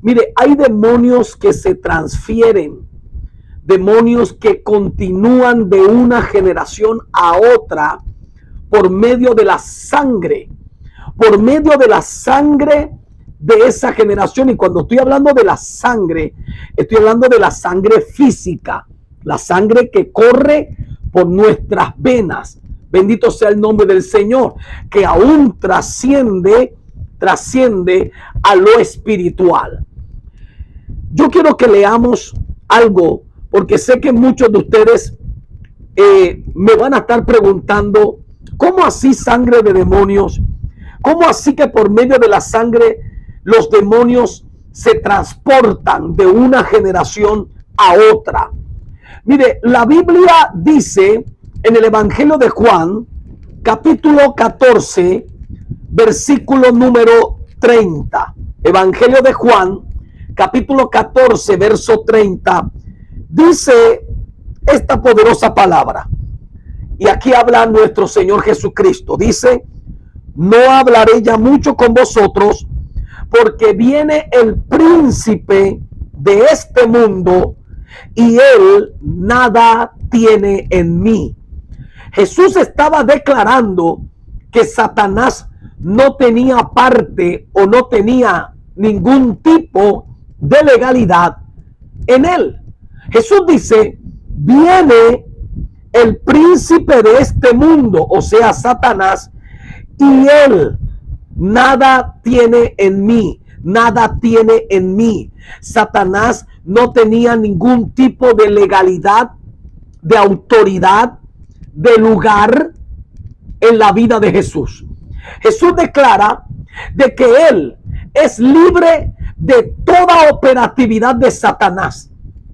Mire, hay demonios que se transfieren, demonios que continúan de una generación a otra por medio de la sangre, de esa generación. Y cuando estoy hablando de la sangre, estoy hablando de la sangre física, la sangre que corre por nuestras venas. Bendito sea el nombre del Señor, que aún trasciende a lo espiritual. Yo quiero que leamos algo, porque sé que muchos de ustedes me van a estar preguntando, ¿cómo así sangre de demonios? ¿Cómo así que por medio de la sangre los demonios se transportan de una generación a otra? Mire, la Biblia dice en el Evangelio de Juan, capítulo 14, versículo número 30. Evangelio de Juan, capítulo 14, verso 30, dice esta poderosa palabra. Y aquí habla nuestro Señor Jesucristo. Dice: no hablaré ya mucho con vosotros, porque viene el príncipe de este mundo, y él nada tiene en mí. Jesús estaba declarando que Satanás no tenía parte o no tenía ningún tipo de legalidad en él. Jesús dice: viene el príncipe de este mundo, o sea, Satanás, y él nada tiene en mí, nada tiene en mí. Satanás no tenía ningún tipo de legalidad, de autoridad, de lugar en la vida de Jesús. Jesús declara de que él es libre de toda operatividad de Satanás.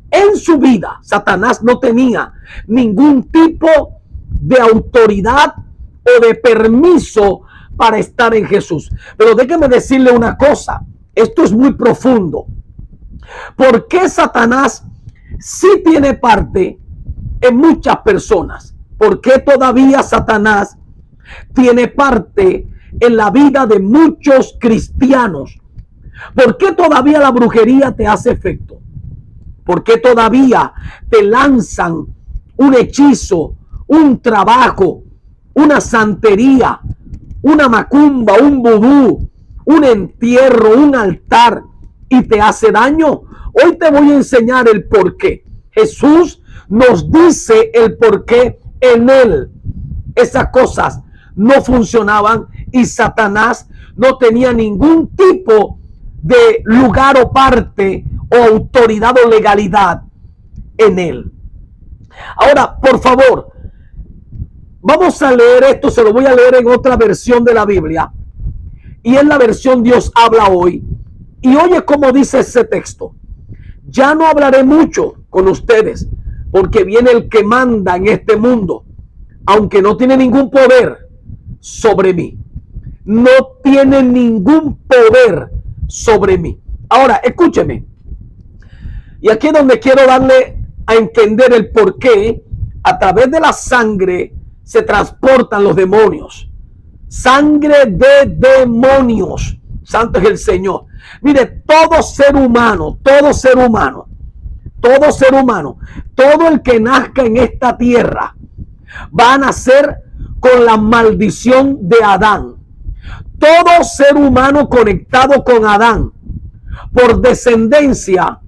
En su vida, Satanás no tenía ningún tipo de autoridad o de permiso para estar en Jesús. Pero déjeme decirle una cosa, esto es muy profundo. ¿Por qué Satanás sí tiene parte en muchas personas? ¿Por qué todavía Satanás tiene parte en la vida de muchos cristianos? ¿Por qué todavía la brujería te hace efecto? ¿Por qué todavía te lanzan un hechizo, un trabajo, una santería, una macumba, un vudú, un entierro, un altar y te hace daño? Hoy te voy a enseñar el por qué. Jesús nos dice el por qué en él esas cosas no funcionaban y Satanás no tenía ningún tipo de lugar o parte o autoridad o legalidad en él. Ahora, por favor, vamos a leer esto, se lo voy a leer en otra versión de la Biblia, y en la versión Dios habla hoy. Y oye cómo dice ese texto: ya no hablaré mucho con ustedes, porque viene el que manda en este mundo, aunque no tiene ningún poder sobre mí. No tiene ningún poder sobre mí. Ahora, escúcheme. Y aquí es donde quiero darle a entender el por qué a través de la sangre se transportan los demonios. Sangre de demonios. Santo es el Señor. Mire, todo ser humano, todo el que nazca en esta tierra va a nacer con la maldición de Adán. Todo ser humano conectado con Adán por descendencia,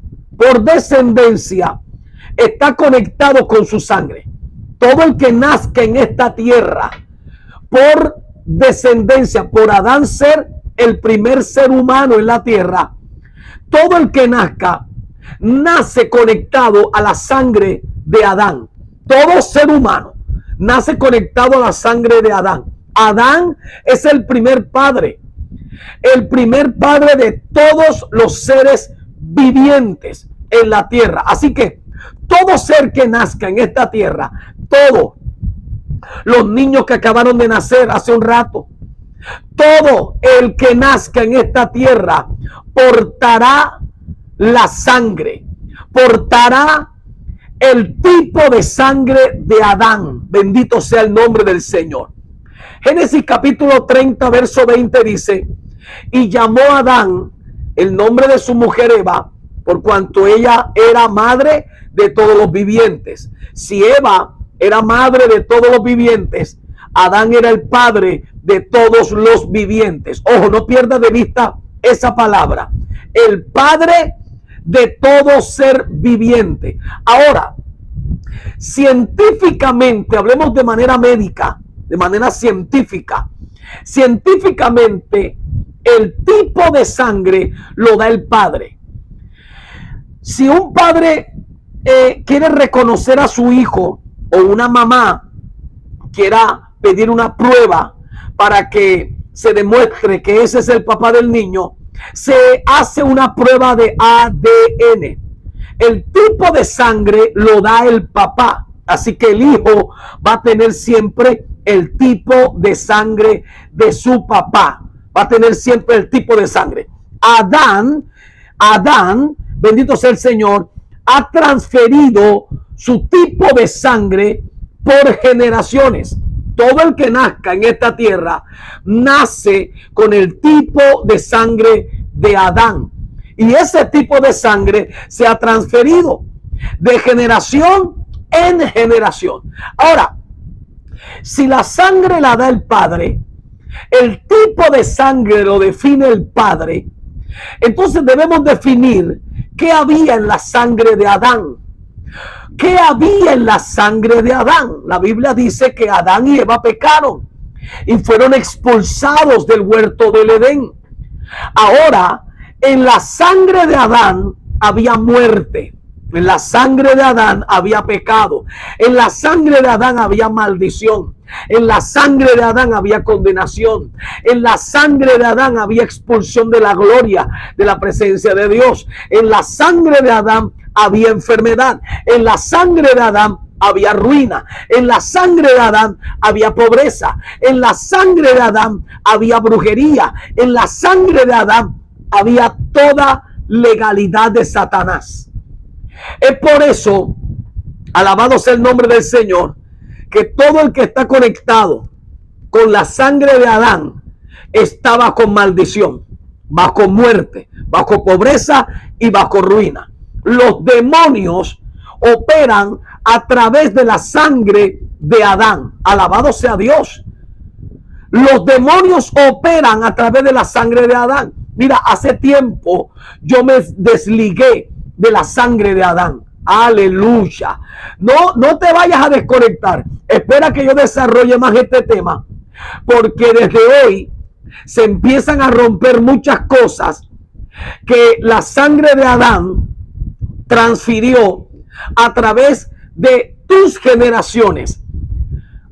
está conectado con su sangre. Todo el que nazca en esta tierra por descendencia, por Adán ser el primer ser humano en la tierra, todo el que nazca nace conectado a la sangre de Adán. Todo ser humano nace conectado a la sangre de Adán. Adán es el primer padre de todos los seres vivientes en la tierra. Así que todo ser que nazca en esta tierra, todos los niños que acabaron de nacer hace un rato, todo el que nazca en esta tierra portará la sangre, portará el tipo de sangre de Adán. Bendito sea el nombre del Señor. Génesis capítulo 30 verso 20 dice: y llamó a Adán el nombre de su mujer Eva, por cuanto ella era madre de todos los vivientes. Si Eva era madre de todos los vivientes, Adán era el padre de todos los vivientes. Ojo, no pierda de vista esa palabra. El padre de todo ser viviente. Ahora, científicamente, hablemos de manera médica, de manera científica. Científicamente, el tipo de sangre lo da el padre. Si un padre quiere reconocer a su hijo, o una mamá quiera pedir una prueba para que se demuestre que ese es el papá del niño, se hace una prueba de ADN. El tipo de sangre lo da el papá, así que el hijo va a tener siempre el tipo de sangre de su papá. Va a tener siempre el tipo de sangre. Adán, bendito sea el Señor, ha transferido su tipo de sangre por generaciones. Todo el que nazca en esta tierra nace con el tipo de sangre de Adán. Y ese tipo de sangre se ha transferido de generación en generación. Ahora, si la sangre la da el Padre, el tipo de sangre lo define el Padre, entonces debemos definir qué había en la sangre de Adán. ¿Qué había en la sangre de Adán? La Biblia dice que Adán y Eva pecaron y fueron expulsados del huerto del Edén. Ahora, en la sangre de Adán había muerte. En la sangre de Adán había pecado. En la sangre de Adán había maldición. En la sangre de Adán había condenación. En la sangre de Adán había expulsión de la gloria, de la presencia de Dios. En la sangre de Adán había enfermedad. En la sangre de Adán había ruina. En la sangre de Adán había pobreza. En la sangre de Adán había brujería. En la sangre de Adán había toda legalidad de Satanás. Es por eso, alabado sea el nombre del Señor, que todo el que está conectado con la sangre de Adán está bajo maldición, bajo muerte, bajo pobreza y bajo ruina. Los demonios operan a través de la sangre de Adán. Alabado sea Dios. Los demonios operan a través de la sangre de Adán. Mira, hace tiempo yo me desligué de la sangre de Adán. Aleluya. No te vayas a desconectar. Espera que yo desarrolle más este tema, porque desde hoy se empiezan a romper muchas cosas que la sangre de Adán transfirió a través de tus generaciones.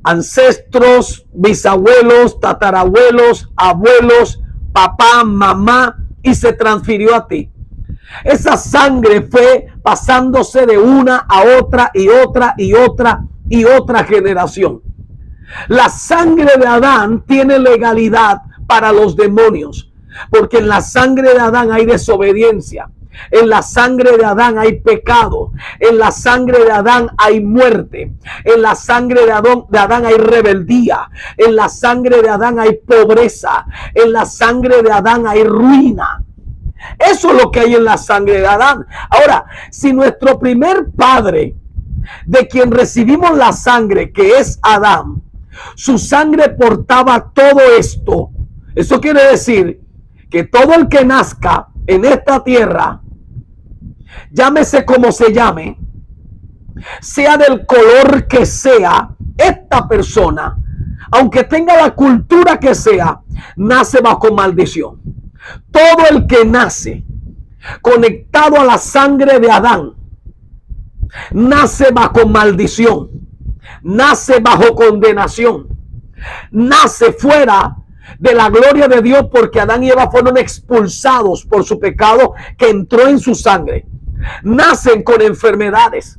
Ancestros, bisabuelos, tatarabuelos, abuelos, papá, mamá, y se transfirió a ti. Esa sangre fue pasándose de una a otra y otra y otra y otra generación. La sangre de Adán tiene legalidad para los demonios, porque en la sangre de Adán hay desobediencia. En la sangre de Adán hay pecado. En la sangre de Adán hay muerte. En la sangre de Adán hay rebeldía. En la sangre de Adán hay pobreza. En la sangre de Adán hay ruina. Eso es lo que hay en la sangre de Adán. Ahora, si nuestro primer padre, de quien recibimos la sangre, que es Adán, su sangre portaba todo esto, eso quiere decir que todo el que nazca en esta tierra, llámese como se llame, sea del color que sea, esta persona, aunque tenga la cultura que sea, nace bajo maldición. Todo el que nace conectado a la sangre de Adán, nace bajo maldición, nace bajo condenación, nace fuera de la gloria de Dios, porque Adán y Eva fueron expulsados por su pecado que entró en su sangre. Nacen con enfermedades,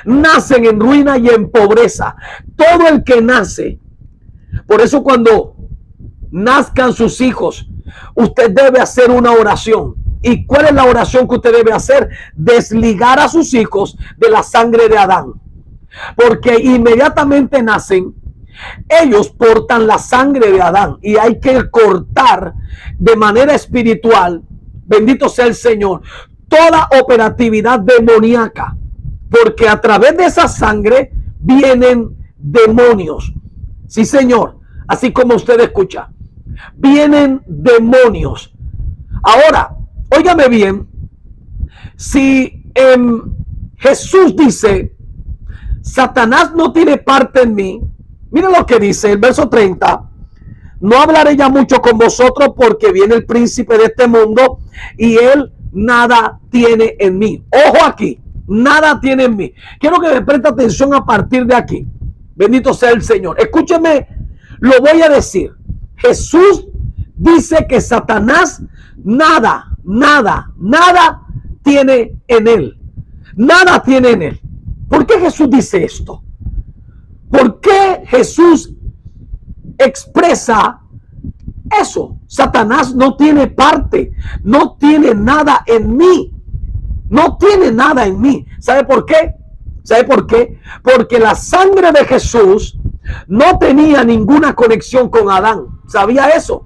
nacen en ruina y en pobreza. Todo el que nace. Por eso cuando nazcan sus hijos, usted debe hacer una oración. ¿Y cuál es la oración que usted debe hacer? Desligar a sus hijos de la sangre de Adán, porque inmediatamente nacen, ellos portan la sangre de Adán, y hay que cortar de manera espiritual bendito sea el Señor, toda operatividad demoníaca, porque a través de esa sangre vienen demonios. Sí, Señor, así como usted escucha, vienen demonios. Ahora, óigame bien, si Jesús dice, Satanás no tiene parte en mí, mire lo que dice el verso 30, no hablaré ya mucho con vosotros porque viene el príncipe de este mundo y él nada tiene en mí. Ojo aquí, nada tiene en mí. Quiero que me preste atención a partir de aquí. Bendito sea el Señor. Escúcheme, lo voy a decir. Jesús dice que Satanás nada tiene en él. Nada tiene en él. ¿Por qué Jesús dice esto? ¿Por qué Jesús expresa eso? Satanás no tiene parte, no tiene nada en mí. No tiene nada en mí. ¿Sabe por qué? ¿Sabe por qué? Porque la sangre de Jesús no tenía ninguna conexión con Adán. ¿Sabía eso?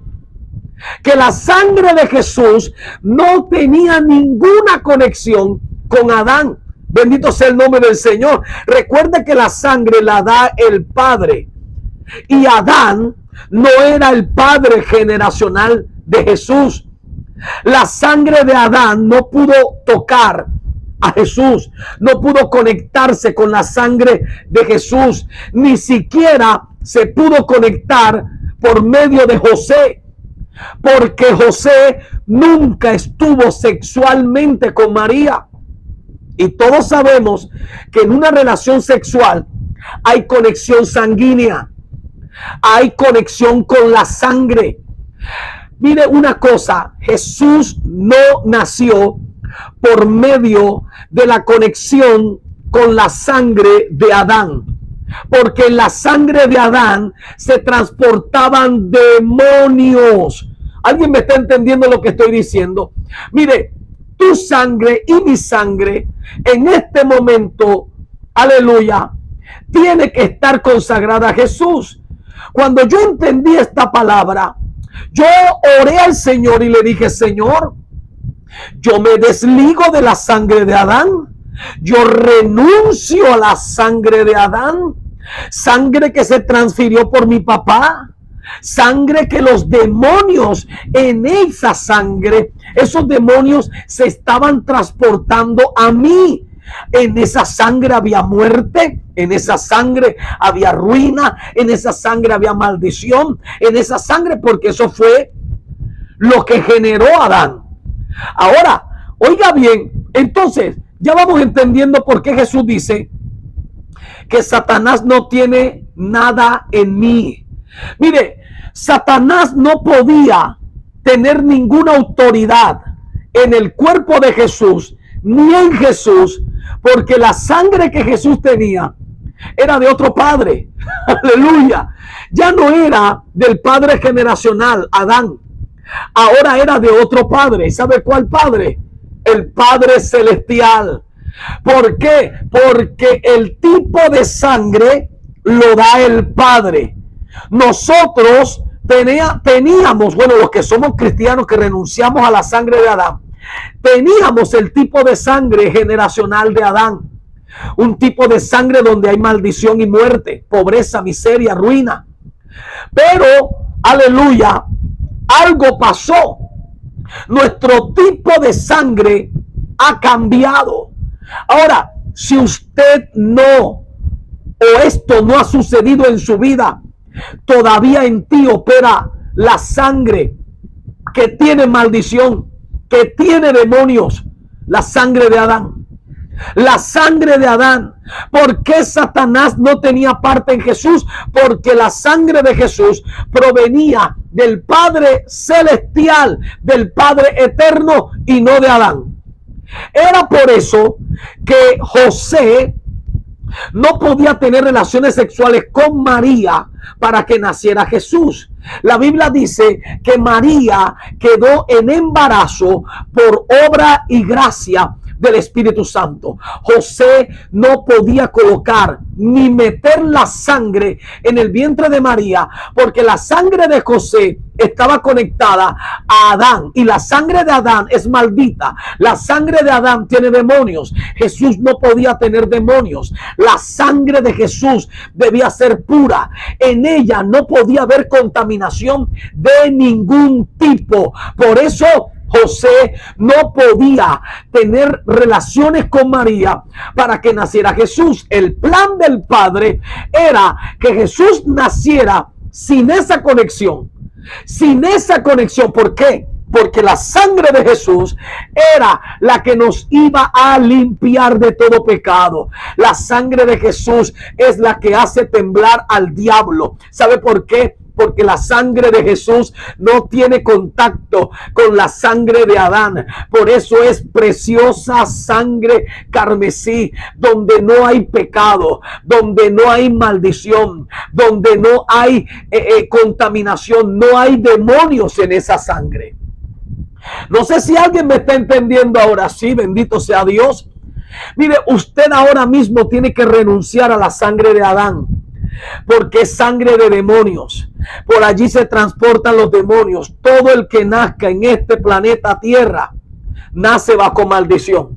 Que la sangre de Jesús no tenía ninguna conexión con Adán. Bendito sea el nombre del Señor. Recuerde que la sangre la da el Padre. Y Adán no era el padre generacional de Jesús. La sangre de Adán no pudo tocar a Jesús, no pudo conectarse con la sangre de Jesús, ni siquiera se pudo conectar por medio de José, porque José nunca estuvo sexualmente con María. Y todos sabemos que en una relación sexual hay conexión sanguínea, hay conexión con la sangre. Mire una cosa, Jesús no nació por medio de la conexión con la sangre de Adán, porque en la sangre de Adán se transportaban demonios. ¿Alguien me está entendiendo lo que estoy diciendo? Mire, tu sangre y mi sangre en este momento, aleluya, tiene que estar consagrada a Jesús. Cuando yo entendí esta palabra, yo oré al Señor y le dije, Señor, yo me desligo de la sangre de Adán. Yo renuncio a la sangre de Adán. Sangre que se transfirió por mi papá. Sangre que los demonios en esa sangre, esos demonios se estaban transportando a mí. En esa sangre había muerte, en esa sangre había ruina, en esa sangre había maldición, en esa sangre, porque eso fue lo que generó a Adán. Ahora, oiga bien, entonces ya vamos entendiendo por qué Jesús dice que Satanás no tiene nada en mí. Mire, Satanás no podía tener ninguna autoridad en el cuerpo de Jesús, ni en Jesús, porque la sangre que Jesús tenía era de otro padre. Aleluya. Ya no era del padre generacional, Adán. Ahora era de otro padre. ¿Sabe cuál padre? El Padre Celestial. ¿Por qué? Porque el tipo de sangre lo da el Padre. Nosotros teníamos, bueno, los que somos cristianos que renunciamos a la sangre de Adán, teníamos el tipo de sangre generacional de Adán. Un tipo de sangre donde hay maldición y muerte, pobreza, miseria, ruina. Pero, aleluya, algo pasó. Nuestro tipo de sangre ha cambiado. Ahora, si usted no, o esto no ha sucedido en su vida, todavía en ti opera la sangre que tiene maldición, que tiene demonios, la sangre de Adán. La sangre de Adán. ¿Por qué Satanás no tenía parte en Jesús? Porque la sangre de Jesús provenía del Padre Celestial, del Padre Eterno y no de Adán. Era por eso que José no podía tener relaciones sexuales con María para que naciera Jesús. La Biblia dice que María quedó en embarazo por obra y gracia del Espíritu Santo. José no podía colocar ni meter la sangre en el vientre de María, porque la sangre de José estaba conectada a Adán, y la sangre de Adán es maldita. La sangre de Adán tiene demonios. Jesús no podía tener demonios. La sangre de Jesús debía ser pura. En ella no podía haber contaminación de ningún tipo. Por eso José no podía tener relaciones con María para que naciera Jesús. El plan del Padre era que Jesús naciera sin esa conexión. Sin esa conexión. ¿Por qué? Porque la sangre de Jesús era la que nos iba a limpiar de todo pecado. La sangre de Jesús es la que hace temblar al diablo. ¿Sabe por qué? Porque la sangre de Jesús no tiene contacto con la sangre de Adán. Por eso es preciosa sangre carmesí, donde no hay pecado, donde no hay maldición, donde no hay contaminación, no hay demonios en esa sangre. No sé si alguien me está entendiendo ahora. Sí, bendito sea Dios. Mire, usted ahora mismo tiene que renunciar a la sangre de Adán, porque es sangre de demonios. Por allí se transportan los demonios. Todo el que nazca en este planeta Tierra nace bajo maldición,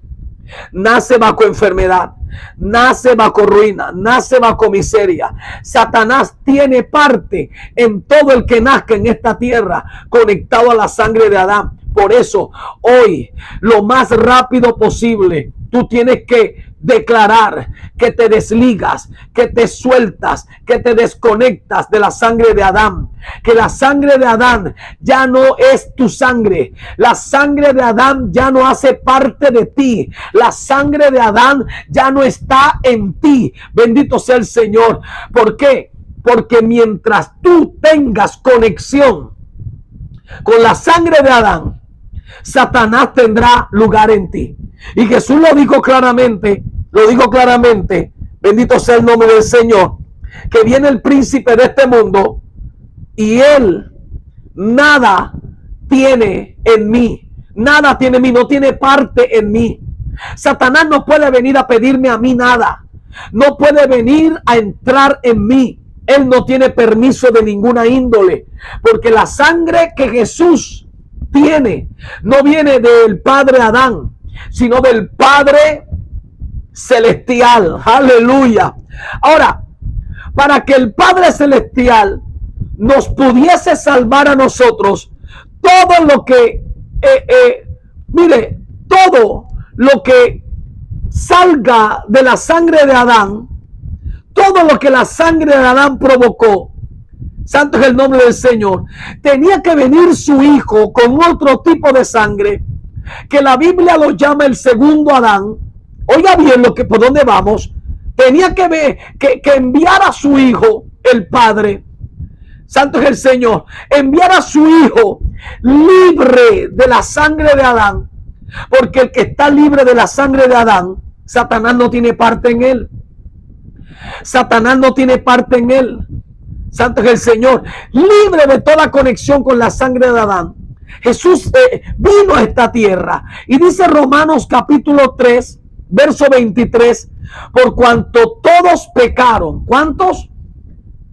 nace bajo enfermedad, nace bajo ruina, nace bajo miseria. Satanás tiene parte en todo el que nazca en esta tierra, conectado a la sangre de Adán. Por eso hoy, lo más rápido posible, tú tienes que declarar que te desligas, que te sueltas, que te desconectas de la sangre de Adán. Que la sangre de Adán ya no es tu sangre. La sangre de Adán ya no hace parte de ti. La sangre de Adán ya no está en ti. Bendito sea el Señor. ¿Por qué? Porque mientras tú tengas conexión con la sangre de Adán, Satanás tendrá lugar en ti. Y Jesús lo dijo claramente, bendito sea el nombre del Señor, que viene el príncipe de este mundo y él nada tiene en mí, nada tiene en mí, no tiene parte en mí. Satanás no puede venir a pedirme a mí nada, no puede venir a entrar en mí. Él no tiene permiso de ninguna índole, porque la sangre que Jesús tiene no viene del Padre Adán, sino del Padre Celestial. Aleluya. Ahora, para que el Padre Celestial nos pudiese salvar a nosotros, todo lo que todo lo que salga de la sangre de Adán, todo lo que la sangre de Adán provocó, santo es el nombre del Señor, tenía que venir su hijo con otro tipo de sangre, que la Biblia lo llama el segundo Adán. Oiga bien por dónde vamos. Tenía que enviar a su hijo, el Padre, santo es el Señor, enviar a su hijo libre de la sangre de Adán, porque el que está libre de la sangre de Adán, Satanás no tiene parte en él. Satanás no tiene parte en él. Santo es el Señor, libre de toda conexión con la sangre de Adán. Jesús vino a esta tierra y dice Romanos capítulo 3, verso 23, por cuanto todos pecaron. ¿Cuántos?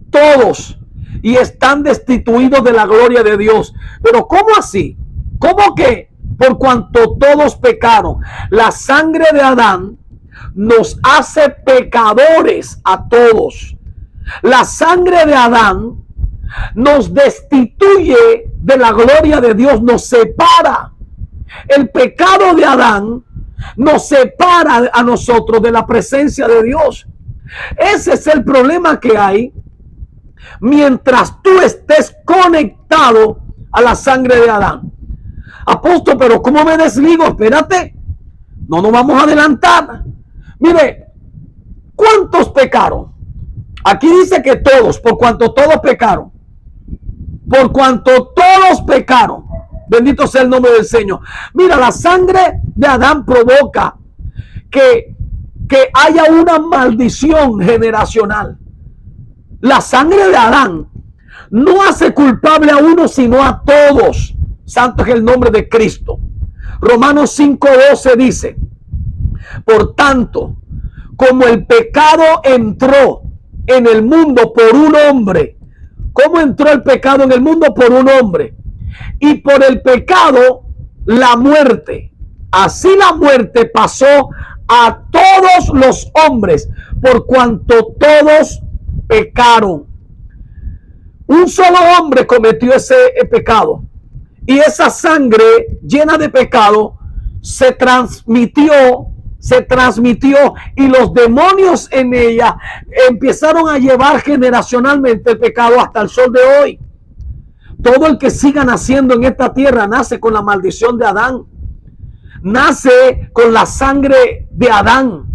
Todos. Y están destituidos de la gloria de Dios. Pero ¿cómo así? ¿Cómo que por cuanto todos pecaron? La sangre de Adán nos hace pecadores a todos. La sangre de Adán nos destituye de la gloria de Dios, nos separa. El pecado de Adán nos separa a nosotros de la presencia de Dios. Ese es el problema que hay mientras tú estés conectado a la sangre de Adán. Apóstol, pero ¿cómo me desligo? Espérate, no nos vamos a adelantar. Mire, ¿cuántos pecaron? Aquí dice que todos, por cuanto todos pecaron. Por cuanto todos pecaron. Bendito sea el nombre del Señor. Mira, la sangre de Adán provoca que haya una maldición generacional. La sangre de Adán no hace culpable a uno, sino a todos. Santo es el nombre de Cristo. Romanos 5:12 dice: Por tanto, como el pecado entró en el mundo por un hombre, ¿cómo entró el pecado en el mundo? Por un hombre. Y por el pecado, la muerte. Así la muerte pasó a todos los hombres, por cuanto todos pecaron. Un solo hombre cometió ese pecado. Y esa sangre llena de pecado se transmitió y los demonios en ella empezaron a llevar generacionalmente el pecado hasta el sol de hoy. Todo el que siga naciendo en esta tierra nace con la maldición de Adán. Nace con la sangre de Adán.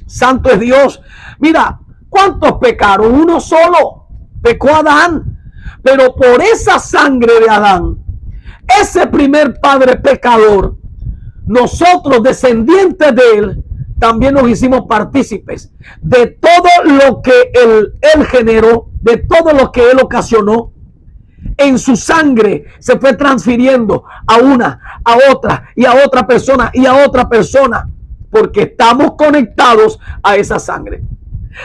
Santo es Dios. Mira, ¿cuántos pecaron? Uno solo. Pecó Adán. Pero por esa sangre de Adán, ese primer padre pecador, nosotros, descendientes de él, también nos hicimos partícipes de todo lo que él generó, de todo lo que él ocasionó. En su sangre se fue transfiriendo a una, a otra y a otra persona y a otra persona, porque estamos conectados a esa sangre.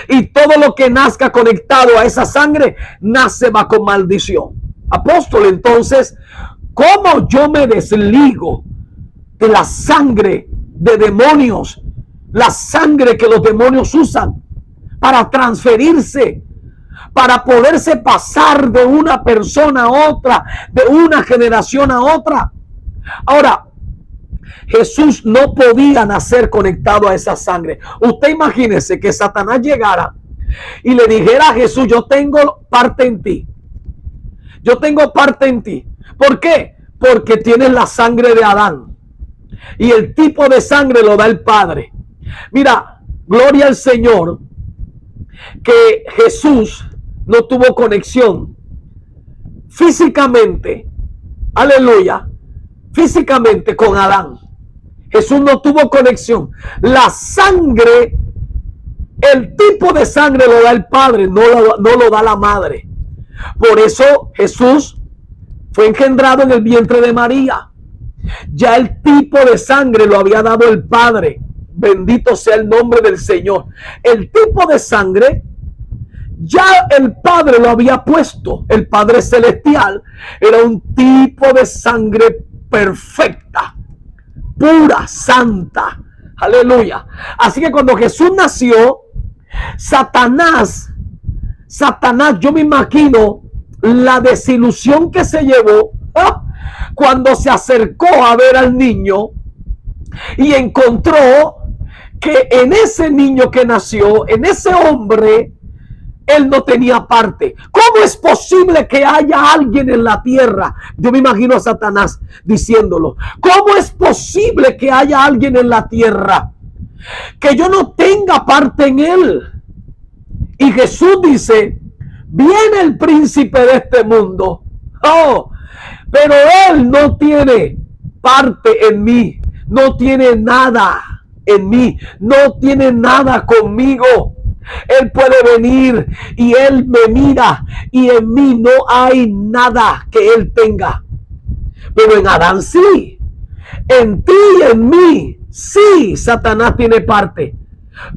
Y todo lo que nazca conectado a esa sangre nace bajo maldición. Apóstol, entonces, ¿cómo yo me desligo de la sangre de demonios? La sangre que los demonios usan para transferirse, para poderse pasar de una persona a otra, de una generación a otra. Ahora, Jesús no podía nacer conectado a esa sangre. Usted imagínese que Satanás llegara y le dijera a Jesús: yo tengo parte en ti. Yo tengo parte en ti. ¿Por qué? Porque tienes la sangre de Adán. Y el tipo de sangre lo da el Padre. Mira, gloria al Señor, que Jesús no tuvo conexión físicamente, aleluya, físicamente con Adán. Jesús no tuvo conexión. La sangre, el tipo de sangre lo da el Padre, no lo da la madre. Por eso Jesús fue engendrado en el vientre de María. Ya el tipo de sangre lo había dado el Padre. Bendito sea el nombre del Señor. El tipo de sangre ya el Padre lo había puesto. El Padre Celestial era un tipo de sangre perfecta, pura, santa. Aleluya. Así que cuando Jesús nació, Satanás, yo me imagino la desilusión que se llevó cuando se acercó a ver al niño y encontró que en ese niño que nació, en ese hombre, él no tenía parte. ¿Cómo es posible que haya alguien en la tierra? Yo me imagino a Satanás diciéndolo. ¿Cómo es posible que haya alguien en la tierra que yo no tenga parte en él? Y Jesús dice: viene el príncipe de este mundo. Oh, pero él no tiene parte en mí. No tiene nada en mí. No tiene nada conmigo. Él puede venir y él me mira y en mí no hay nada que él tenga. Pero en Adán sí. En ti y en mí sí, Satanás tiene parte.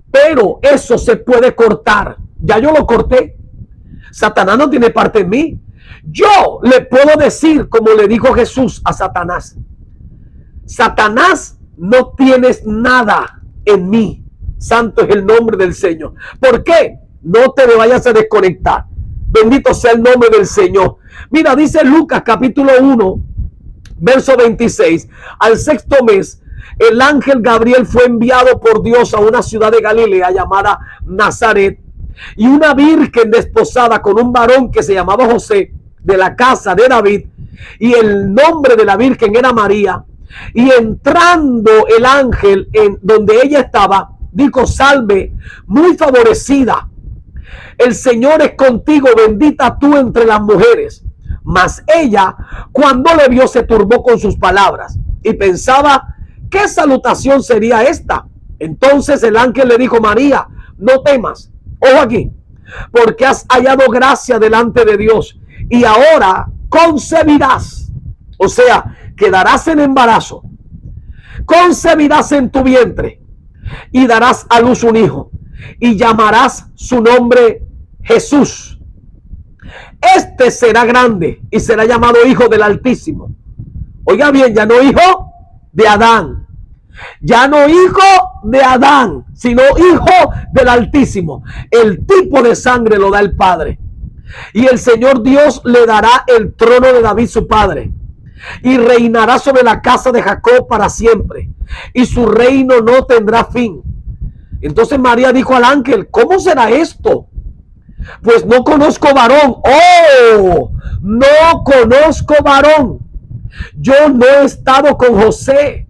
Pero eso se puede cortar. Ya yo lo corté. Satanás no tiene parte en mí. Yo le puedo decir, como le dijo Jesús a Satanás: Satanás, no tienes nada en mí. Santo es el nombre del Señor. ¿Por qué? No te vayas a desconectar. Bendito sea el nombre del Señor. Mira, dice Lucas capítulo 1, verso 26. Al sexto mes, el ángel Gabriel fue enviado por Dios a una ciudad de Galilea llamada Nazaret. Y una virgen desposada con un varón que se llamaba José, de la casa de David. Y el nombre de la virgen era María. Y entrando el ángel en donde ella estaba, dijo: salve, muy favorecida, el Señor es contigo, bendita tú entre las mujeres. Mas ella, cuando le vio, se turbó con sus palabras y pensaba: ¿qué salutación sería esta? Entonces el ángel le dijo: María, no temas. Ojo aquí, porque has hallado gracia delante de Dios, y ahora concebirás, o sea, quedarás en embarazo, concebirás en tu vientre y darás a luz un hijo, y llamarás su nombre Jesús. Este será grande y será llamado Hijo del Altísimo. Oiga bien, ya no hijo de Adán, ya no hijo de Adán, sino hijo del Altísimo. El tipo de sangre lo da el Padre. Y el Señor Dios le dará el trono de David su padre, y reinará sobre la casa de Jacob para siempre, y su reino no tendrá fin. Entonces María dijo al ángel: ¿cómo será esto? Pues no conozco varón. ¡Oh! No conozco varón. Yo no he estado con José.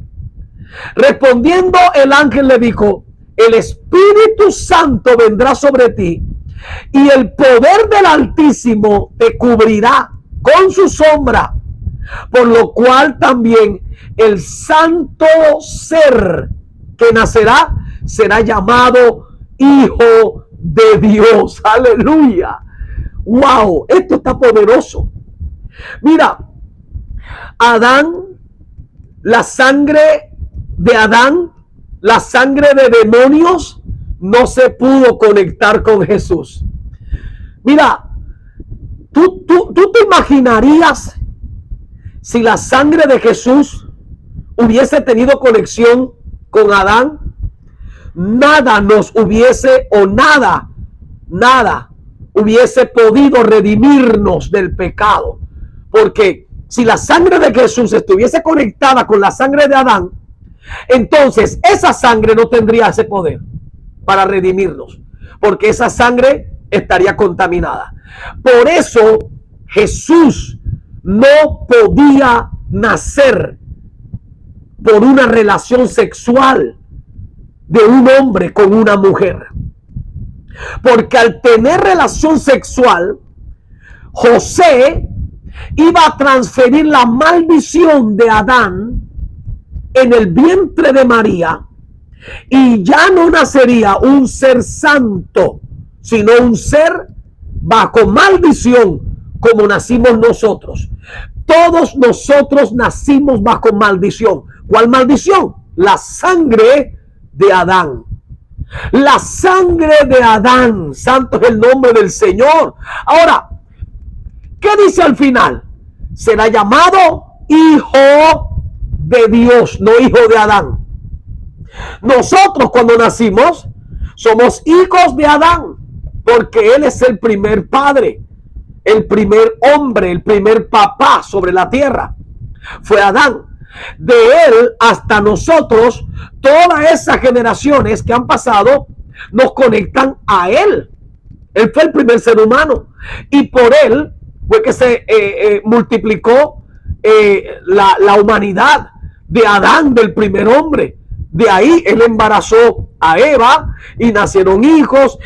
Respondiendo el ángel le dijo: el Espíritu Santo vendrá sobre ti, y el poder del Altísimo te cubrirá con su sombra, por lo cual también el santo ser que nacerá será llamado Hijo de Dios. Aleluya. Wow, esto está poderoso. Mira, Adán, la sangre de Adán, la sangre de demonios, no se pudo conectar con Jesús. Mira, ¿tú te imaginarías si la sangre de Jesús hubiese tenido conexión con Adán? Nada nos hubiese, o nada hubiese podido redimirnos del pecado. Porque si la sangre de Jesús estuviese conectada con la sangre de Adán, entonces esa sangre no tendría ese poder para redimirnos, porque esa sangre estaría contaminada. Por eso Jesús no podía nacer por una relación sexual de un hombre con una mujer, porque al tener relación sexual, José iba a transferir la maldición de Adán en el vientre de María, y ya no nacería un ser santo, sino un ser bajo maldición, como nacimos nosotros. Todos nosotros nacimos bajo maldición. ¿Cuál maldición? La sangre de Adán. La sangre de Adán. Santo es el nombre del Señor. Ahora, ¿qué dice al final? Será llamado Hijo de Dios, no hijo de Adán. Nosotros cuando nacimos somos hijos de Adán, porque él es el primer padre, el primer hombre, el primer papá sobre la tierra. Fue Adán. De él hasta nosotros, todas esas generaciones que han pasado nos conectan a él. Él fue el primer ser humano, y por él fue que se multiplicó la humanidad de Adán, del primer hombre. De ahí él embarazó a Eva, y nacieron hijos,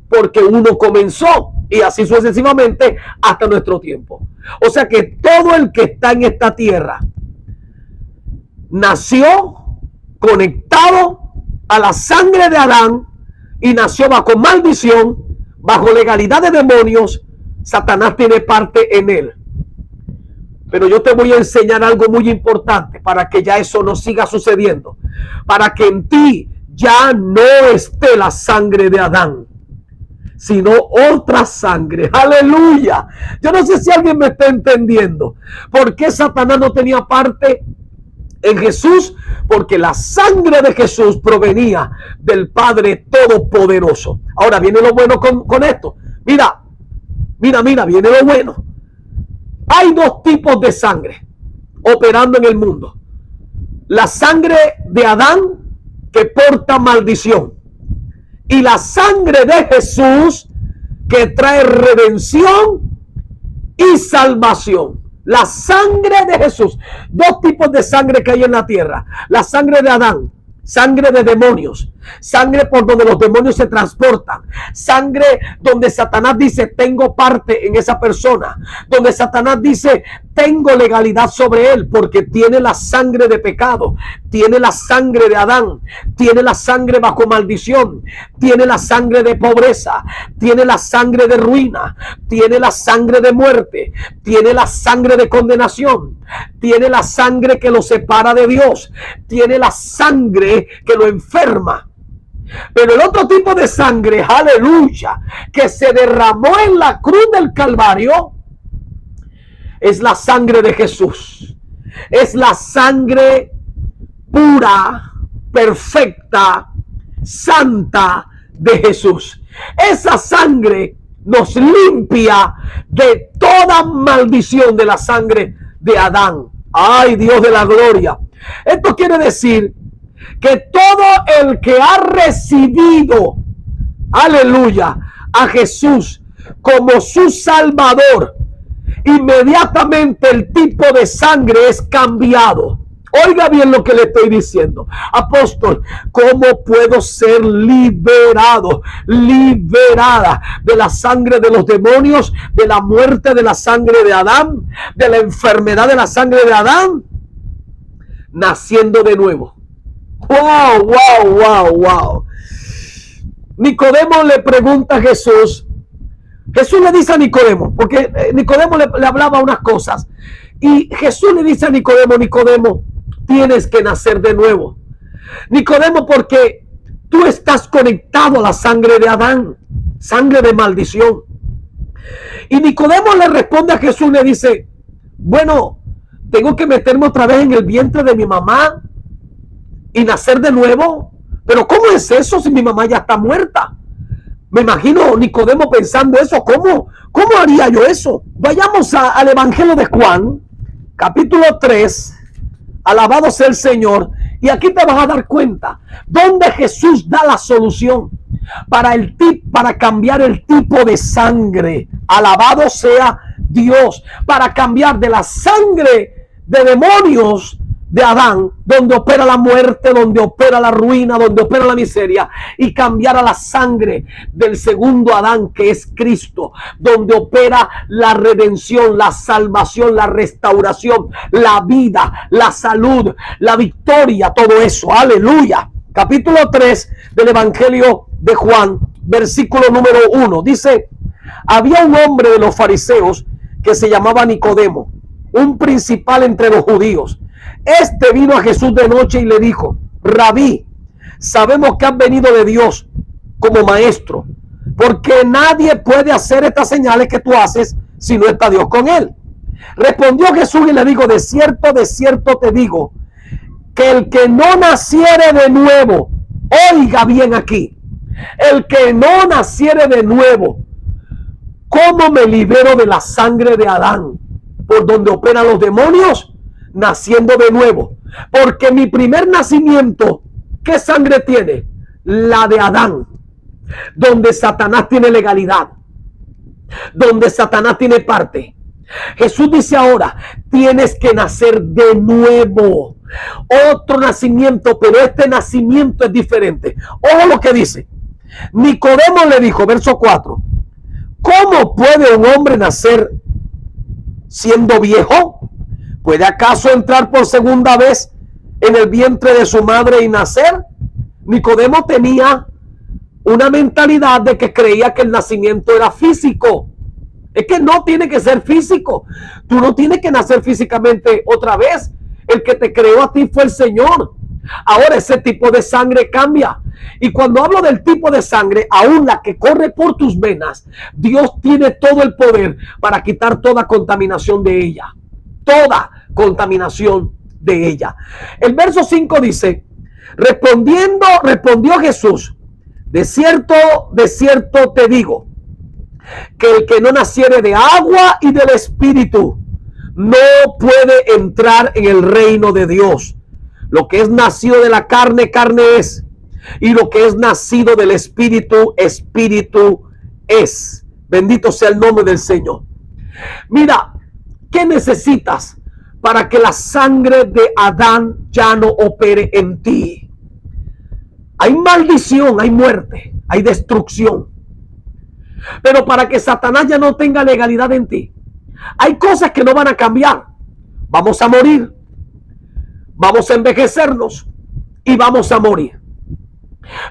porque uno comenzó, y así sucesivamente hasta nuestro tiempo. O sea que todo el que está en esta tierra nació conectado a la sangre de Adán, y nació bajo maldición, bajo legalidad de demonios. Satanás tiene parte en él. Pero yo te voy a enseñar algo muy importante para que ya eso no siga sucediendo, para que en ti ya no esté la sangre de Adán, sino otra sangre. Aleluya. Yo no sé si alguien me está entendiendo. ¿Por qué Satanás no tenía parte en Jesús? Porque la sangre de Jesús provenía del Padre Todopoderoso. Ahora viene lo bueno con esto. Mira, viene lo bueno. Hay dos tipos de sangre operando en el mundo. La sangre de Adán, que porta maldición, y la sangre de Jesús, que trae redención y salvación. La sangre de Jesús. Dos tipos de sangre que hay en la tierra. La sangre de Adán, sangre de demonios, Sangre por donde los demonios se transportan. Sangre donde Satanás dice, tengo parte en esa persona. Donde Satanás dice, tengo legalidad sobre él, porque tiene la sangre de pecado. Tiene la sangre de Adán. Tiene la sangre bajo maldición. Tiene la sangre de pobreza. Tiene la sangre de ruina. Tiene la sangre de muerte. Tiene la sangre de condenación. Tiene la sangre que lo separa de Dios. Tiene la sangre que lo enferma. Pero el otro tipo de sangre, aleluya, que se derramó en la cruz del Calvario, es la sangre de Jesús. Es la sangre pura, perfecta, santa de Jesús. Esa sangre nos limpia de toda maldición de la sangre de Adán. Ay, Dios de la gloria. Esto quiere decir que todo el que ha recibido, aleluya, a Jesús como su Salvador, inmediatamente el tipo de sangre es cambiado. Oiga bien lo que le estoy diciendo. Apóstol, ¿cómo puedo ser liberado, liberada de la sangre de los demonios, de la muerte de la sangre de Adán, de la enfermedad de la sangre de Adán? Naciendo de nuevo. Wow, wow, wow, wow. Nicodemo le pregunta a Jesús. Jesús le dice a Nicodemo, porque Nicodemo le hablaba unas cosas. Y Jesús le dice a Nicodemo, Nicodemo, tienes que nacer de nuevo. Nicodemo, porque tú estás conectado a la sangre de Adán, sangre de maldición. Y Nicodemo le responde a Jesús, le dice, bueno, tengo que meterme otra vez en el vientre de mi mamá y nacer de nuevo. Pero ¿cómo es eso si mi mamá ya está muerta? Me imagino Nicodemo pensando eso. ¿Cómo haría yo eso? Vayamos al Evangelio de Juan, capítulo 3. Alabado sea el Señor. Y aquí te vas a dar cuenta donde Jesús da la solución para cambiar el tipo de sangre. Alabado sea Dios. Para cambiar de la sangre de demonios de Adán, donde opera la muerte, donde opera la ruina, donde opera la miseria, y cambiar a la sangre del segundo Adán, que es Cristo, donde opera la redención, la salvación, la restauración, la vida, la salud, la victoria, todo eso. Aleluya. Capítulo 3 del Evangelio de Juan, versículo número 1. Dice, había un hombre de los fariseos que se llamaba Nicodemo, un principal entre los judíos. Este vino a Jesús de noche y le dijo, Rabí, sabemos que has venido de Dios como maestro, porque nadie puede hacer estas señales que tú haces si no está Dios con él. Respondió Jesús y le dijo, de cierto te digo, que el que no naciere de nuevo, oiga bien aquí, el que no naciere de nuevo, ¿cómo me libero de la sangre de Adán, por donde operan los demonios? Naciendo de nuevo, porque mi primer nacimiento, ¿qué sangre tiene? La de Adán, donde Satanás tiene legalidad, donde Satanás tiene parte. Jesús dice ahora, tienes que nacer de nuevo, otro nacimiento, pero este nacimiento es diferente. Ojo lo que dice. Nicodemo le dijo, verso 4, ¿cómo puede un hombre nacer siendo viejo? ¿Puede acaso entrar por segunda vez en el vientre de su madre y nacer? Nicodemo tenía una mentalidad de que creía que el nacimiento era físico. Es que no tiene que ser físico. Tú no tienes que nacer físicamente otra vez. El que te creó a ti fue el Señor. Ahora ese tipo de sangre cambia. Y cuando hablo del tipo de sangre, aún la que corre por tus venas, Dios tiene todo el poder para quitar toda contaminación de ella. Toda contaminación de ella. El verso 5 dice, respondió Jesús, de cierto te digo, que el que no naciere de agua y del Espíritu no puede entrar en el reino de Dios. Lo que es nacido de la carne, carne es, y lo que es nacido del Espíritu, Espíritu es. Bendito sea el nombre del Señor. Mira, ¿qué necesitas para que la sangre de Adán ya no opere en ti? hay maldición, hay muerte, hay destrucción. Pero para que Satanás ya no tenga legalidad en ti, hay cosas que no van a cambiar. Vamos a morir, vamos a envejecernos y vamos a morir.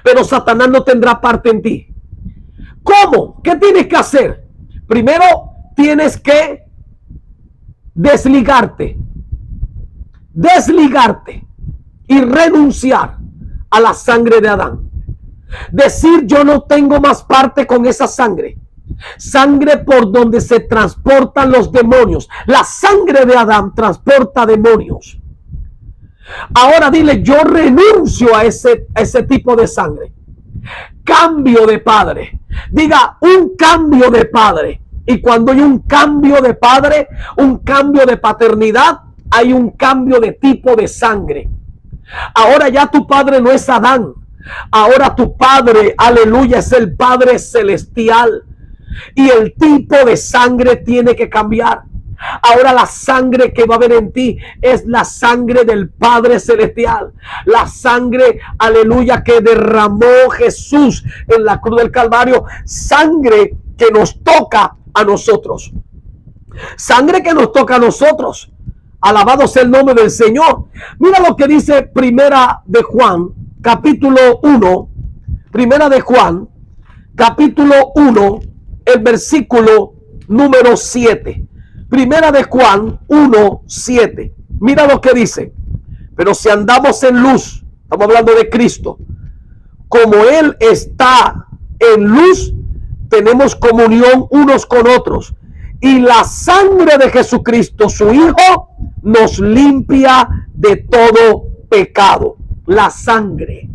Pero Satanás no tendrá parte en ti. ¿Cómo? ¿Qué tienes que hacer? Primero tienes que desligarte y renunciar a la sangre de Adán. Decir: yo no tengo más parte con esa sangre. Sangre por donde se transportan los demonios. La sangre de Adán transporta demonios. Ahora dile: yo renuncio a ese tipo de sangre. Cambio de padre. Diga: un cambio de padre. Y cuando hay un cambio de padre, un cambio de paternidad, hay un cambio de tipo de sangre. Ahora ya tu padre no es Adán. Ahora tu padre, aleluya, es el Padre Celestial. Y el tipo de sangre tiene que cambiar. Ahora la sangre que va a haber en ti es la sangre del Padre Celestial. La sangre, aleluya, que derramó Jesús en la cruz del Calvario. Sangre que nos toca a nosotros. Sangre que nos toca a nosotros. Alabado sea el nombre del Señor. Mira lo que dice Primera de Juan, capítulo 1. Primera de Juan, capítulo 1, el versículo número 7. Primera de Juan 1, 7. Mira lo que dice: pero si andamos en luz, estamos hablando de Cristo, como Él está en luz, tenemos comunión unos con otros. Y la sangre de Jesucristo, su Hijo, nos limpia de todo pecado. La sangre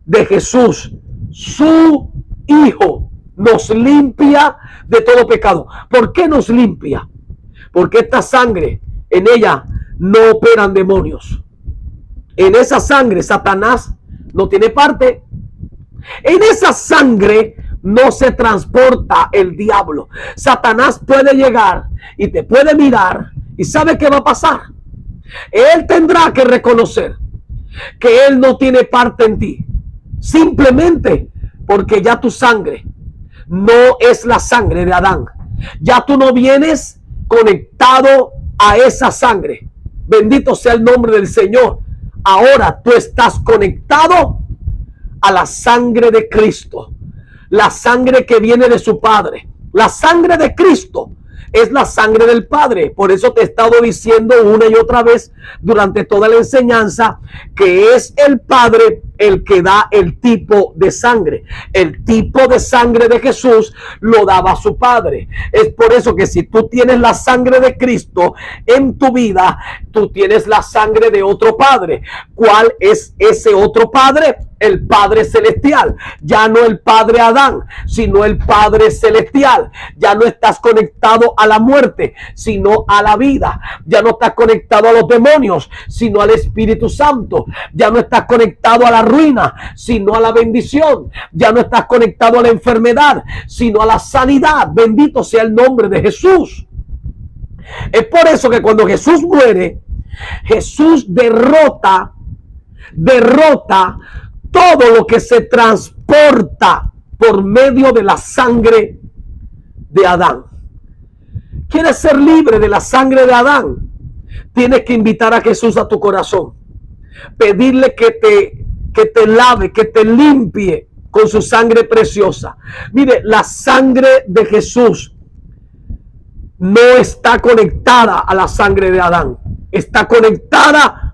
de Jesús, su Hijo, nos limpia de todo pecado. ¿Por qué nos limpia? Porque esta sangre, en ella no operan demonios. En esa sangre Satanás no tiene parte. En esa sangre no se transporta el diablo. Satanás puede llegar y te puede mirar y ¿sabe qué va a pasar? Él tendrá que reconocer que él no tiene parte en ti. Simplemente porque ya tu sangre no es la sangre de Adán. Ya tú no vienes conectado a esa sangre. Bendito sea el nombre del Señor. Ahora tú estás conectado a la sangre de Cristo. La sangre que viene de su Padre. La sangre de Cristo es la sangre del Padre. Por eso te he estado diciendo una y otra vez durante toda la enseñanza que es el Padre el que da el tipo de sangre. El tipo de sangre de Jesús lo daba su Padre. Es por eso que si tú tienes la sangre de Cristo en tu vida, tú tienes la sangre de otro Padre. ¿Cuál es ese otro Padre? El Padre Celestial. Ya no el Padre Adán, sino el Padre Celestial. Ya no estás conectado a la muerte, sino a la vida. Ya no estás conectado a los demonios, sino al Espíritu Santo. Ya no estás conectado a la ruina, sino a la bendición. Ya no estás conectado a la enfermedad, sino a la sanidad. Bendito sea el nombre de Jesús. Es por eso que cuando Jesús muere, Jesús derrota todo lo que se transporta por medio de la sangre de Adán. ¿Quieres ser libre de la sangre de Adán? Tienes que invitar a Jesús a tu corazón. Pedirle que te lave, que te limpie con su sangre preciosa. Mire, la sangre de Jesús no está conectada a la sangre de Adán. Está conectada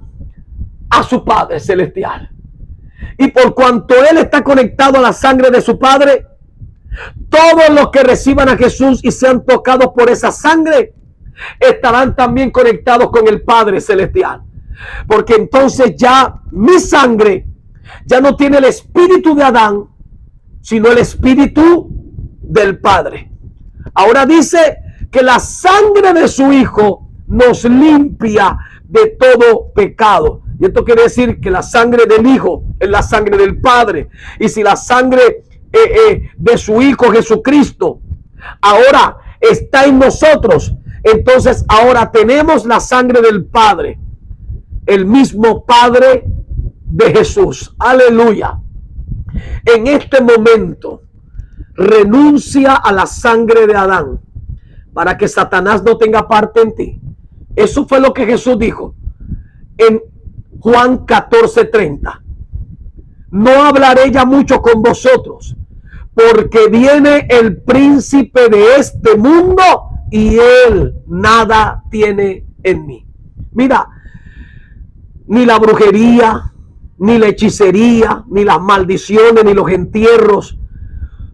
a su Padre Celestial. Y por cuanto Él está conectado a la sangre de su Padre, todos los que reciban a Jesús y sean tocados por esa sangre, estarán también conectados con el Padre Celestial. Porque entonces ya mi sangre ya no tiene el espíritu de Adán, sino el espíritu del Padre. Ahora dice que la sangre de su Hijo nos limpia de todo pecado. Y esto quiere decir que la sangre del Hijo es la sangre del Padre. Y si la sangre de su Hijo Jesucristo ahora está en nosotros, entonces ahora tenemos la sangre del Padre, el mismo Padre de Jesús. Aleluya. En este momento, renuncia a la sangre de Adán para que Satanás no tenga parte en ti. Eso fue lo que Jesús dijo en Juan 14:30. No hablaré ya mucho con vosotros, porque viene el príncipe de este mundo y él nada tiene en mí. Mira, ni la brujería, ni la hechicería, ni las maldiciones, ni los entierros,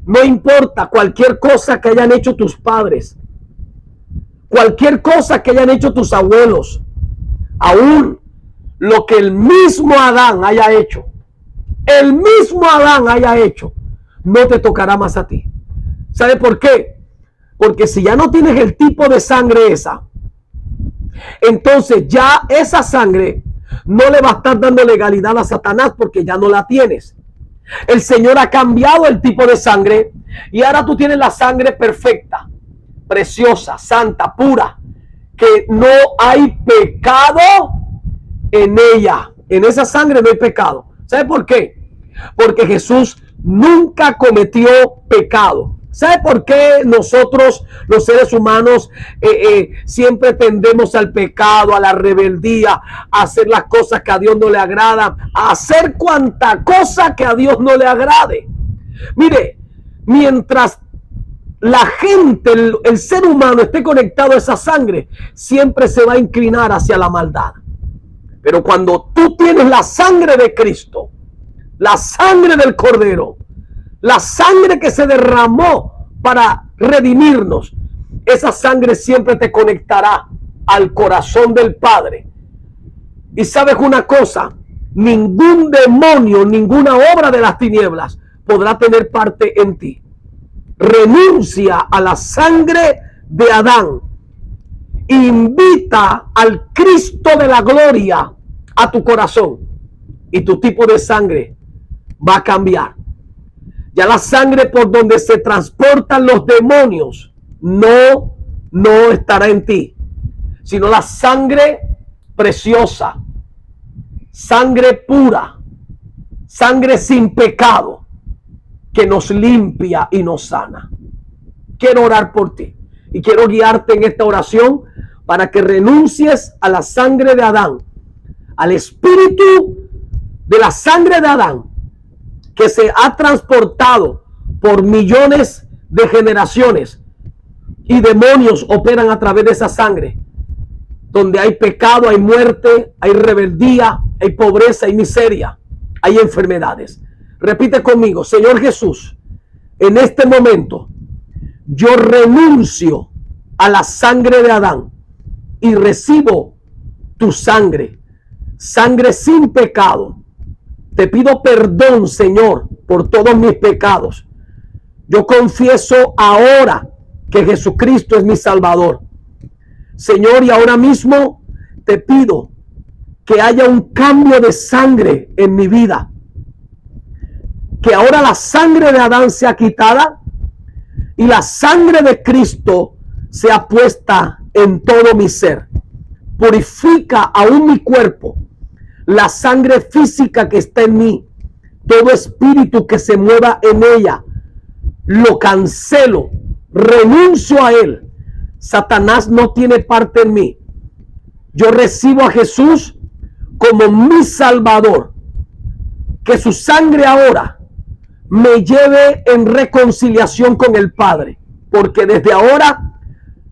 no importa, cualquier cosa que hayan hecho tus padres, cualquier cosa que hayan hecho tus abuelos, aún lo que el mismo Adán haya hecho, no te tocará más a ti. ¿Sabe por qué? Porque si ya no tienes el tipo de sangre esa, entonces ya esa sangre no le va a estar dando legalidad a Satanás, porque ya no la tienes. El Señor ha cambiado el tipo de sangre y ahora tú tienes la sangre perfecta, preciosa, santa, pura, que no hay pecado en ella. En esa sangre no hay pecado. ¿Sabe por qué? Porque Jesús nunca cometió pecado. ¿Sabe por qué nosotros, los seres humanos, siempre tendemos al pecado, a la rebeldía, a hacer las cosas que a Dios no le agradan, a hacer cuanta cosa que a Dios no le agrade? Mire, mientras la gente, el ser humano esté conectado a esa sangre, siempre se va a inclinar hacia la maldad. Pero cuando tú tienes la sangre de Cristo, la sangre del Cordero, la sangre que se derramó para redimirnos, esa sangre siempre te conectará al corazón del Padre. Y sabes una cosa, ningún demonio, ninguna obra de las tinieblas podrá tener parte en ti. Renuncia a la sangre de Adán. Invita al Cristo de la gloria a tu corazón y tu tipo de sangre va a cambiar. Ya la sangre por donde se transportan los demonios no estará en ti, sino la sangre preciosa, sangre pura, sangre sin pecado, que nos limpia y nos sana. Quiero orar por ti y quiero guiarte en esta oración para que renuncies a la sangre de Adán, al espíritu de la sangre de Adán, que se ha transportado por millones de generaciones, y demonios operan a través de esa sangre, donde hay pecado, hay muerte, hay rebeldía, hay pobreza, hay miseria, hay enfermedades. Repite conmigo: Señor Jesús, en este momento yo renuncio a la sangre de Adán y recibo tu sangre, sangre sin pecado. Te pido perdón, Señor, por todos mis pecados. Yo confieso ahora que Jesucristo es mi Salvador. Señor, y ahora mismo te pido que haya un cambio de sangre en mi vida. Que ahora la sangre de Adán sea quitada y la sangre de Cristo sea puesta en todo mi ser. Purifica aún mi cuerpo, la sangre física que está en mí, todo espíritu que se mueva en ella, lo cancelo, renuncio a él. Satanás no tiene parte en mí. Yo recibo a Jesús como mi Salvador. Que su sangre ahora me lleve en reconciliación con el Padre, porque desde ahora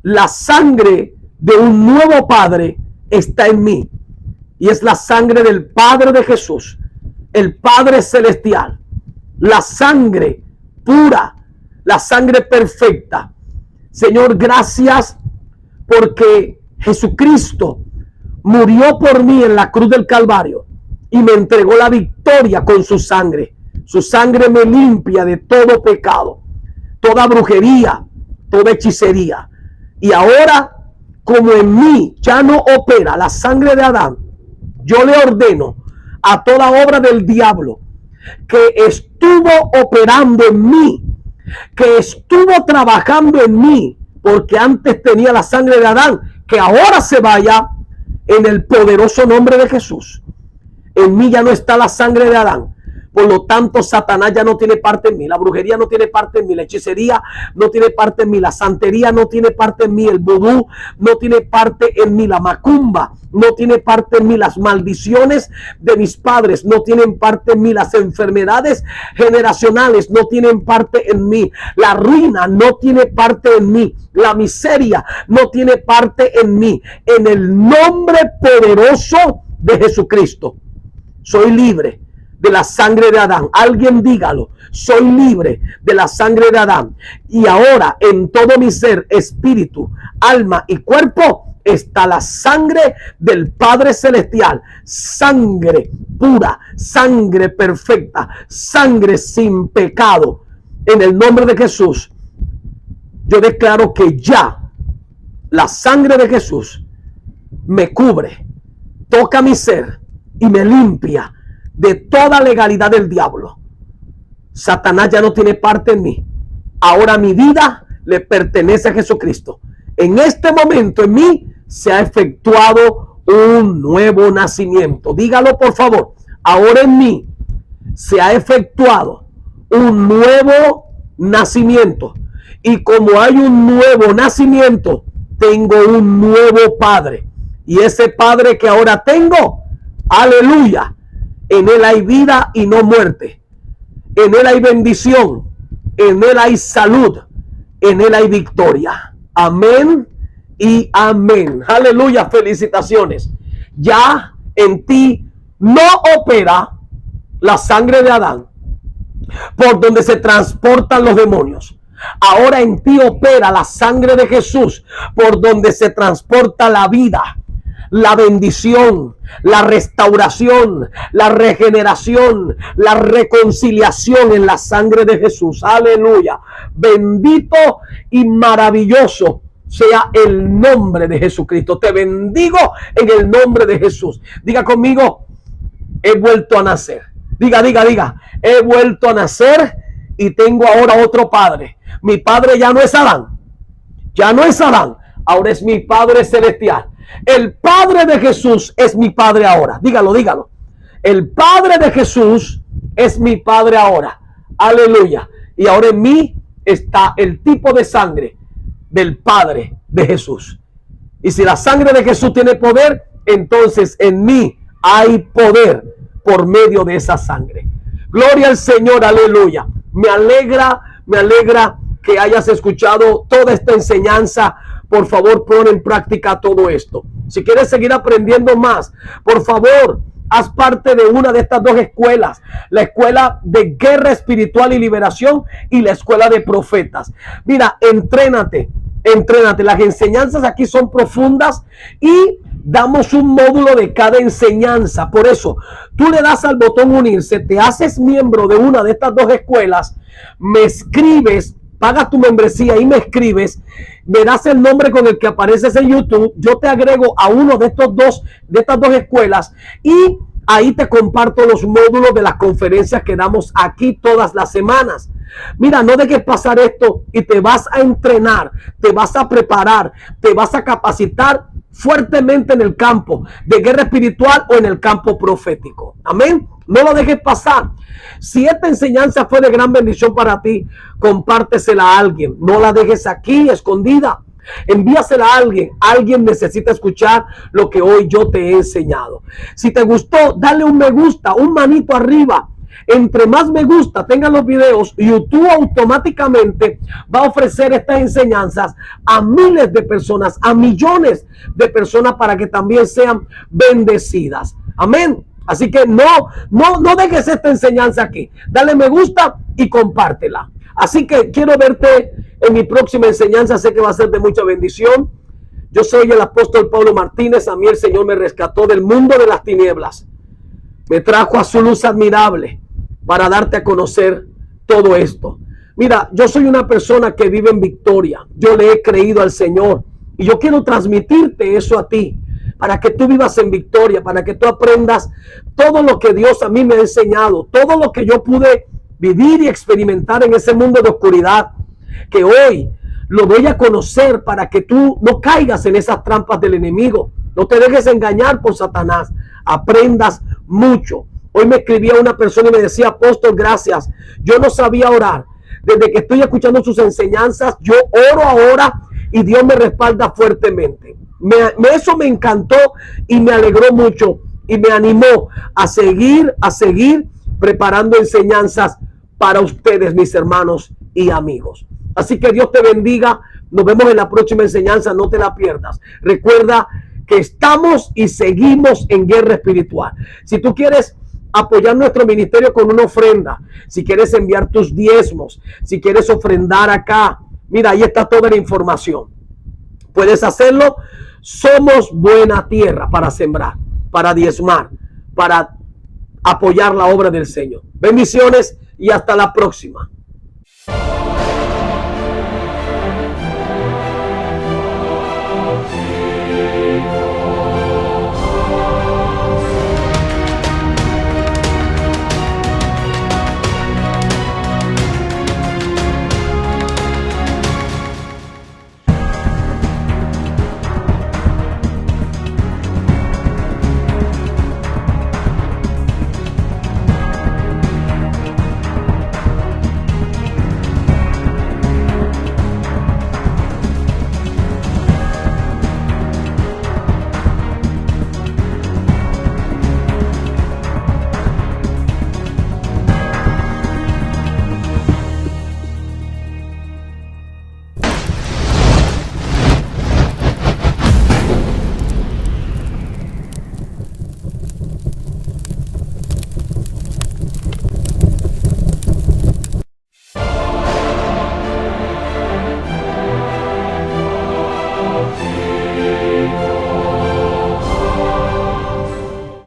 la sangre de un nuevo Padre está en mí. Y es la sangre del Padre de Jesús, el Padre Celestial, la sangre pura, la sangre perfecta. Señor, gracias porque Jesucristo murió por mí en la cruz del Calvario y me entregó la victoria con su sangre. Su sangre me limpia de todo pecado, toda brujería, toda hechicería. Y ahora, como en mí ya no opera la sangre de Adán, yo le ordeno a toda obra del diablo que estuvo operando en mí, que estuvo trabajando en mí, porque antes tenía la sangre de Adán, que ahora se vaya en el poderoso nombre de Jesús. En mí ya no está la sangre de Adán, Por lo tanto, Satanás ya no tiene parte en mí. La brujería no tiene parte en mí. La hechicería no tiene parte en mí. La santería no tiene parte en mí. El vudú no tiene parte en mí. La macumba no tiene parte en mí. Las maldiciones de mis padres no tienen parte en mí. Las enfermedades generacionales no tienen parte en mí. La ruina no tiene parte en mí. La miseria no tiene parte en mí. En el nombre poderoso de Jesucristo, soy libre de la sangre de Adán. Alguien dígalo: soy libre de la sangre de Adán. Y ahora en todo mi ser, espíritu, alma y cuerpo está la sangre del Padre Celestial. Sangre pura, sangre perfecta, sangre sin pecado. En el nombre de Jesús, yo declaro que ya la sangre de Jesús me cubre, toca mi ser y me limpia de toda legalidad del diablo. Satanás ya no tiene parte en mí. Ahora mi vida le pertenece a Jesucristo. En este momento en mí se ha efectuado un nuevo nacimiento. Dígalo, por favor. Ahora en mí se ha efectuado un nuevo nacimiento. Y como hay un nuevo nacimiento, tengo un nuevo Padre. Y ese Padre que ahora tengo, aleluya, en Él hay vida y no muerte. En Él hay bendición. En Él hay salud. En Él hay victoria. Amén y amén. Aleluya, felicitaciones. Ya en ti no opera la sangre de Adán, por donde se transportan los demonios. Ahora en ti opera la sangre de Jesús, por donde se transporta la vida, la bendición, la restauración, la regeneración, la reconciliación en la sangre de Jesús. Aleluya. Bendito y maravilloso sea el nombre de Jesucristo. Te bendigo en el nombre de Jesús. Diga conmigo: he vuelto a nacer. Diga. He vuelto a nacer y tengo ahora otro Padre. Mi Padre ya no es Adán. Ya no es Adán. Ahora es mi Padre celestial. El Padre de Jesús es mi Padre ahora. Dígalo. El Padre de Jesús es mi Padre ahora. Aleluya. Y ahora en mí está el tipo de sangre del Padre de Jesús. Y si la sangre de Jesús tiene poder, entonces en mí hay poder por medio de esa sangre. Gloria al Señor, aleluya. Me alegra que hayas escuchado toda esta enseñanza. Por favor, pon en práctica todo esto. Si quieres seguir aprendiendo más, por favor, haz parte de una de estas dos escuelas: la escuela de guerra espiritual y liberación y la escuela de profetas. Mira, entrénate. Las enseñanzas aquí son profundas y damos un módulo de cada enseñanza. Por eso, tú le das al botón unirse, te haces miembro de una de estas dos escuelas, me escribes, pagas tu membresía y me escribes, me das el nombre con el que apareces en YouTube, yo te agrego a uno de estas dos escuelas y ahí te comparto los módulos de las conferencias que damos aquí todas las semanas. Mira, no dejes pasar esto y te vas a entrenar, te vas a preparar, te vas a capacitar fuertemente en el campo de guerra espiritual o en el campo profético. Amén. No lo dejes pasar. Si esta enseñanza fue de gran bendición para ti, compártesela a alguien. No la dejes aquí escondida. Envíasela a alguien. Alguien necesita escuchar lo que hoy yo te he enseñado. Si te gustó, dale un me gusta, un manito arriba. Entre más me gusta tengan los videos, YouTube automáticamente va a ofrecer estas enseñanzas a miles de personas, a millones de personas, para que también sean bendecidas. Amén. Así que no dejes esta enseñanza aquí. Dale me gusta y compártela. Así que quiero verte en mi próxima enseñanza. Sé que va a ser de mucha bendición. Yo soy el apóstol Pablo Martínez. A mí el Señor me rescató del mundo de las tinieblas. Me trajo a su luz admirable para darte a conocer todo esto. Mira, yo soy una persona que vive en victoria. Yo le he creído al Señor y yo quiero transmitirte eso a ti, para que tú vivas en victoria, para que tú aprendas todo lo que Dios a mí me ha enseñado, todo lo que yo pude vivir y experimentar en ese mundo de oscuridad, que hoy lo doy a conocer para que tú no caigas en esas trampas del enemigo. No te dejes engañar por Satanás. Aprendas mucho. Hoy me escribía una persona y me decía, apóstol, gracias. Yo no sabía orar. Desde que estoy escuchando sus enseñanzas, yo oro ahora y Dios me respalda fuertemente. Eso me encantó y me alegró mucho y me animó a seguir preparando enseñanzas para ustedes, mis hermanos y amigos. Así que Dios te bendiga. Nos vemos en la próxima enseñanza. No te la pierdas. Recuerda que estamos y seguimos en guerra espiritual. Si tú quieres apoyar nuestro ministerio con una ofrenda, si quieres enviar tus diezmos, si quieres ofrendar acá, mira, ahí está toda la información. Puedes hacerlo. Somos buena tierra para sembrar, para diezmar, para apoyar la obra del Señor. Bendiciones y hasta la próxima.